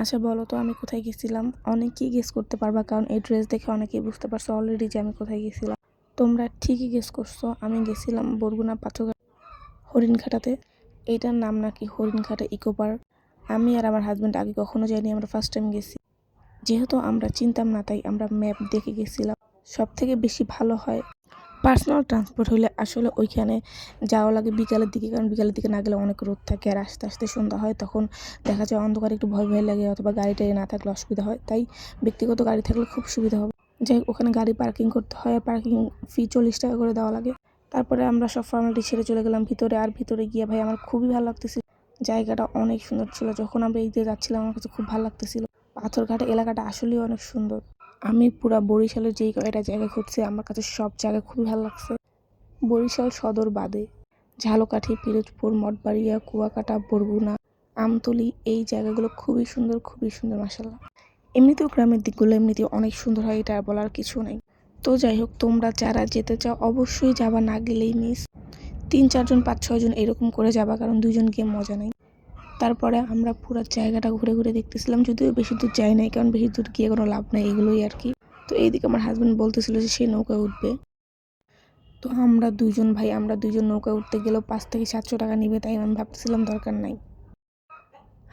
আচ্ছা বলো তো আমি কোথায় গেছিলাম? অনেকেই গেস করতে পারবা, কারণ এই ড্রেস দেখে অনেকেই বুঝতে পারছো অলরেডি যে আমি কোথায় গেছিলাম। তোমরা ঠিকই গেস করছো, আমি গেছিলাম বরগুনা পাথরঘাটা হরিণঘাটাতে। এইটার নাম নাকি হরিণঘাটা ইকো পার্ক। আমি আর আমার হাজব্যান্ড আগে কখনো যাইনি, আমরা ফার্স্ট টাইম গেছি। যেহেতু আমরা চিনতাম না তাই আমরা ম্যাপ দেখে গেছিলাম। সব থেকে বেশি ভালো হয় পার্সোনাল ট্রান্সপোর্ট হলে আসলে ওইখানে যাওয়া লাগে বিকালের দিকে, কারণ বিকালের দিকে না গেলে অনেক রোদ থাকে আর আস্তে আস্তে সন্ধ্যা হয়, তখন দেখা যায় অন্ধকারে একটু ভয় ভয় লাগে, অথবা গাড়ি টাড়ি না থাকলে অসুবিধা হয়। তাই ব্যক্তিগত গাড়ি থাকলে খুব সুবিধা হবে। যাই হোক, ওখানে গাড়ি পার্কিং করতে হয় আর পার্কিং ফি 40 টাকা করে দেওয়া লাগে। তারপরে আমরা সব ফর্মালিটি ছেড়ে চলে গেলাম ভিতরে। আর ভিতরে গিয়ে ভাই আমার খুবই ভালো লাগতেছিল, জায়গাটা অনেক সুন্দর ছিল। যখন আমরা এই দিয়ে যাচ্ছিলাম আমার কাছে খুব ভালো লাগতেছিল। পাথরঘাটা এলাকাটা আসলেই অনেক সুন্দর। আমি পুরা বরিশালের যেই কয়টা জায়গা ঘুরছি আমার কাছে সব জায়গা খুবই ভালো লাগছে। বরিশাল সদর বাদে ঝালকাঠি, পিরোজপুর, মঠবাড়িয়া, কুয়াকাটা, বরগুনা, আমতলী এই জায়গাগুলো খুবই সুন্দর মাশাআল্লাহ। এমনিতেও গ্রামের দিকগুলো এমনিতেও অনেক সুন্দর হয়, এটা আর বলার কিছু নাই। তো যাই হোক, তোমরা যারা যেতে চাও অবশ্যই যাবা, না গেলেই মিস। 3-4 জন 5-6 জন এরকম করে যাবা, কারণ 2 জন গিয়ে মজা নাই। তারপরে আমরা পুরো জায়গাটা ঘুরে ঘুরে দেখতেছিলাম, যদিও বেশি দূর যাই নাই, কারণ বেশি দূর গিয়ে কোনো লাভ নাই, এগুলোই আর কি। তো এইদিকে আমার হাজব্যান্ড বলতেছিল যে সে নৌকায় উঠবে। তো আমরা 2জন নৌকায় উঠতে গেলেও 500 থেকে 700 টাকা নিবে, তাই আমি ভাবতেছিলাম দরকার নাই।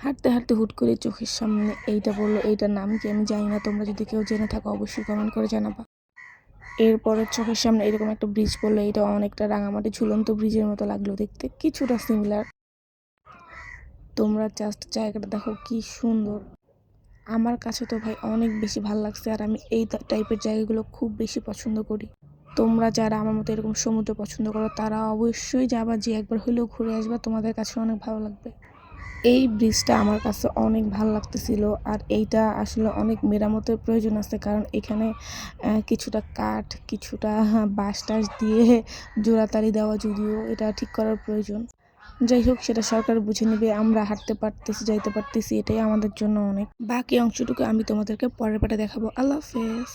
হাঁটতে হাঁটতে হুট করে চোখের সামনে এইটা বললো, এইটার নাম কি আমি জানি না, তোমরা যদি কেউ জেনে থাকো অবশ্যই কমেন্ট করে জানাবা। এরপরে চোখের সামনে এরকম একটা ব্রিজ পড়লো, এটা অনেকটা রাঙামাটি ঝুলন্ত ব্রিজের মতো লাগলো দেখতে, কিছুটা সিমিলার। তোমরা জাস্ট জায়গাটা দেখো কি সুন্দর। আমার কাছে তো ভাই অনেক বেশি ভালো লাগছে, আর আমি এই টাইপের জায়গাগুলো খুব বেশি পছন্দ করি। তোমরা যারা আমার মতো এরকম সমুদ্র পছন্দ করো তারা অবশ্যই যাবা, যে একবার হলেও ঘুরে আসবা, তোমাদের কাছে অনেক ভালো লাগবে। এই ব্রিজটা আমার কাছে অনেক ভালো লাগতেছিল, আর এইটা আসলে অনেক মেরামতের প্রয়োজন আছে, কারণ এখানে কিছুটা কাঠ, কিছুটা বাঁশ টাস দিয়ে জোড়াতালি দেওয়া, যদিও এটা ঠিক করার প্রয়োজন। যাই হোক, সেটা সরকার বুঝে নেবে। আমরা হাঁটতে পারতেছি, যাইতে পারতেছি, এটাই আমাদের জন্য অনেক। বাকি অংশটুকু আমি তোমাদেরকে পরের পাটে দেখাবো। আল্লাহ হাফেজ।